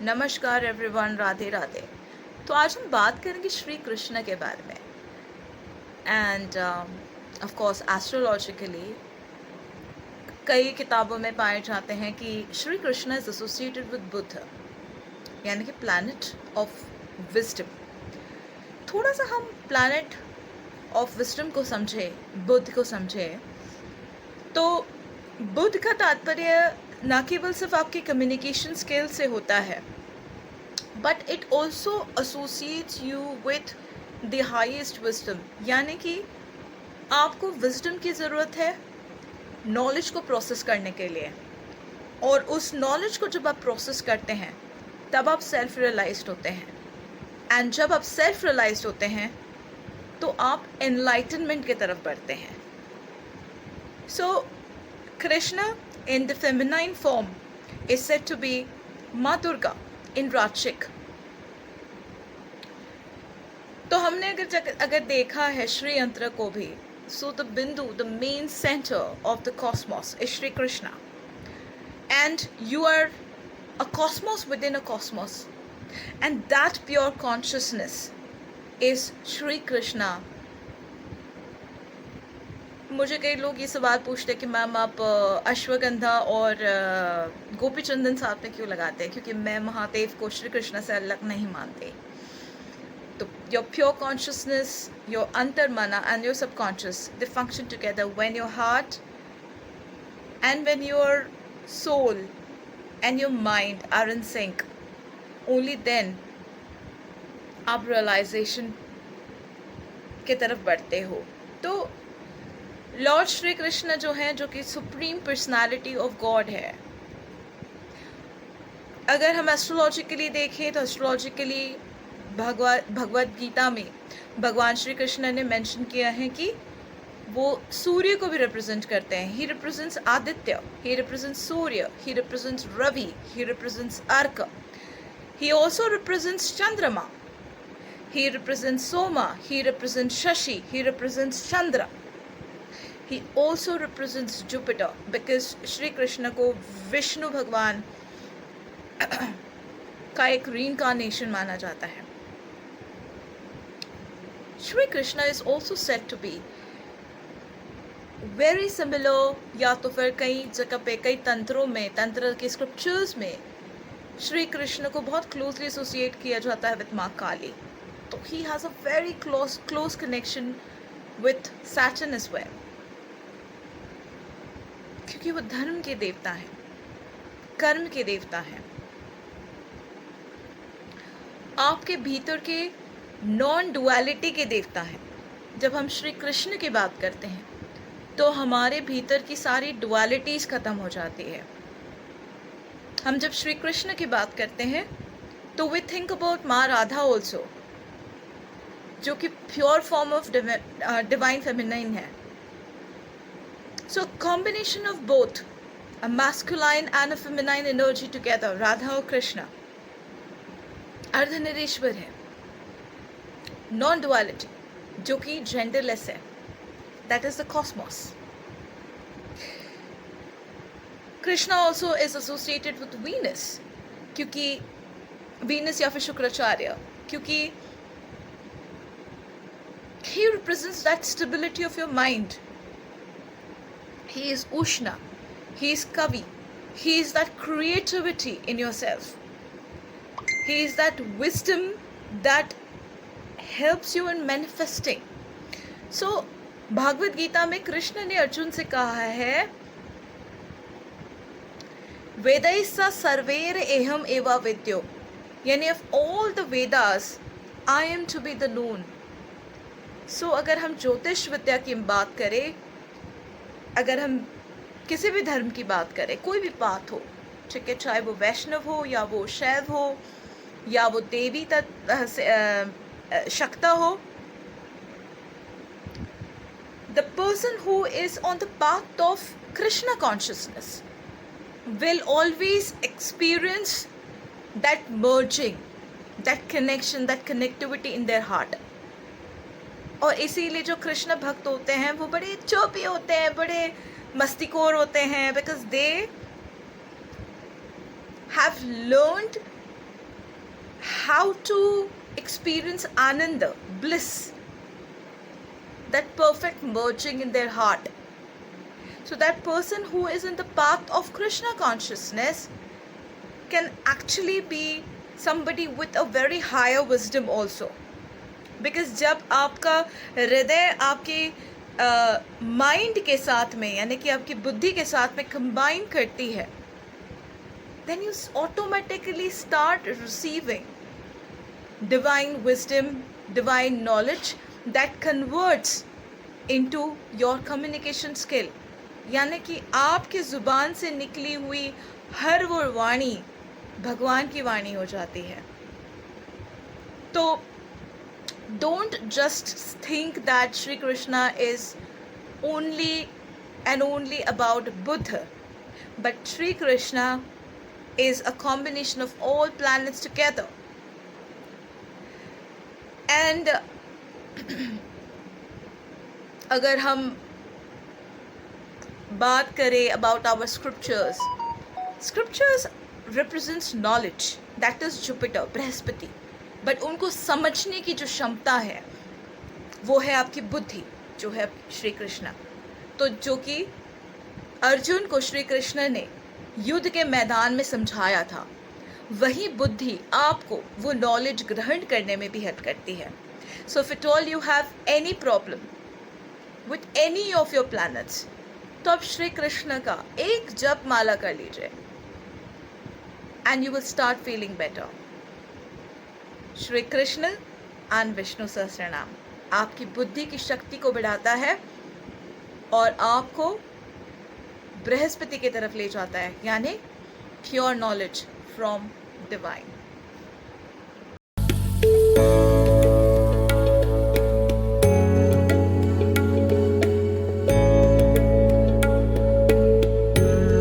नमस्कार एवरीवन, राधे राधे। तो आज हम बात करेंगे श्री कृष्ण के बारे में। एंड ऑफ कोर्स एस्ट्रोलॉजिकली कई किताबों में पाए जाते हैं कि Shri Krishna is associated with Buddha, यानी कि प्लैनेट ऑफ विजडम। थोड़ा सा हम प्लैनेट ऑफ विजडम को समझें, बुद्ध को समझें, तो बुद्ध का तात्पर्य न केवल सिर्फ आपके कम्युनिकेशन स्किल से होता है, but it also associates you with the highest wisdom, यानी कि आपको विजडम की ज़रूरत है नॉलेज को प्रोसेस करने के लिए, और उस नॉलेज को जब आप प्रोसेस करते हैं तब आप सेल्फ रियलाइज्ड होते हैं। एंड जब आप सेल्फ रियलाइज्ड होते हैं तो आप एनलाइटनमेंट की तरफ बढ़ते हैं। सो Krishna in the feminine form is said to be माँ दुर्गा in Rajshik। तो हमने अगर देखा है श्री यंत्र को भी, so the बिंदु, the main center of the cosmos is Shri Krishna, and you are a cosmos within a cosmos, and that pure consciousness is Shri Krishna। मुझे कई लोग ये सवाल पूछते हैं कि मैम आप अश्वगंधा और गोपी चंदन साथ में क्यों लगाते हैं, क्योंकि मैं महादेव को श्री कृष्ण से अलग नहीं मानती। तो योर प्योर कॉन्शियसनेस, योर अंतर्मना and your subconscious, they function together when your heart and when your soul and your mind are in sync. Only then आप रियलाइजेशन की तरफ बढ़ते हो। तो लॉर्ड श्री कृष्ण जो हैं, जो कि सुप्रीम पर्सनालिटी ऑफ गॉड है, अगर हम एस्ट्रोलॉजिकली देखें तो एस्ट्रोलॉजिकली भगवद गीता में भगवान श्री कृष्ण ने मेंशन किया है कि वो सूर्य को भी रिप्रेजेंट करते हैं। He represents Aditya, he represents Surya, he represents Ravi, he represents Arka, he also represents Chandrama, he represents Soma, he represents Shashi, he represents Chandra, he also represents Jupiter, because Shri Krishna को विष्णु भगवान का एक reincarnation माना जाता है। Shri Krishna is also said to be very similar, या तो फिर कई जगह पे कई तंत्रों में, तंत्र के स्क्रिप्चर्स में श्री कृष्ण को बहुत क्लोजली एसोसिएट किया जाता है विद माँ काली। तो he has a very close connection with Saturn as well, क्योंकि वो धर्म के देवता हैं, कर्म के देवता हैं, आपके भीतर के नॉन डुअलिटी के देवता हैं। जब हम श्री कृष्ण की बात करते हैं तो हमारे भीतर की सारी डुअलिटीज खत्म हो जाती है। हम जब श्री कृष्ण की बात करते हैं तो वी थिंक अबाउट माँ राधा ऑल्सो, जो कि pure form of divine feminine है। So a combination of both, a masculine and a feminine energy together, Radha और कृष्णा अर्धनिरीश्वर है, नॉन डुअलिटी, जो कि जेंडरलेस है, that is the cosmos। Krishna also is associated with Venus, क्योंकि Venus या फिर शुक्राचार्य, क्योंकि he represents that stability of your mind। He is Ushna, he is Kavi, he is that creativity in yourself, he is that wisdom that helps you in manifesting। So Bhagavat Gita में कृष्ण ने अर्जुन से कहा है, वेदैस्सा सर्वैर एहम एवा वेद्यो, यानी of all the Vedas I am to be the known। So अगर हम ज्योतिष विद्या की बात करें, अगर हम किसी भी धर्म की बात करें, कोई भी बात हो, ठीक है, चाहे वो वैष्णव हो या वो शैव हो या वो देवी शक्ता हो, the person who is on the path of Krishna consciousness will always experience that merging, that connection, that connectivity in their heart. और इसीलिए जो कृष्ण भक्त होते हैं वो बड़े चोपी होते हैं, बड़े मस्तीखोर होते हैं, because they have learned how to experience ananda, bliss, that perfect merging in their heart. So that person who is in the path of Krishna consciousness can actually be somebody with a very higher wisdom also. Because जब आपका हृदय आपकी mind के साथ में, यानी कि आपकी बुद्धि के साथ में कंबाइन करती है, then you automatically start receiving divine wisdom, divine knowledge that converts into your communication skill. यानी कि आपके ज़ुबान से निकली हुई हर वो वाणी भगवान की वाणी हो जाती है. तो don't just think that Shri Krishna is only and only about Buddha, but Shri Krishna is a combination of all planets together. And अगर हम बात करें about our scriptures represents knowledge, that is Jupiter, Brihaspati. But उनको समझने की जो क्षमता है वो है आपकी बुद्धि, जो है श्री कृष्ण. तो जो कि अर्जुन को श्री कृष्ण ने युद्ध के मैदान में समझाया था, वही बुद्धि आपको वो नॉलेज ग्रहण करने में भी हेल्प करती है. So if at all you have any problem with any of your planets, तो आप श्री कृष्ण का एक जप माला कर लीजिए and you will start feeling better. Shri Krishna and Vishnu Sahasranama आपकी बुद्धि की शक्ति को बढ़ाता है और आपको बृहस्पति की तरफ ले जाता है, यानी प्योर नॉलेज फ्रॉम डिवाइन.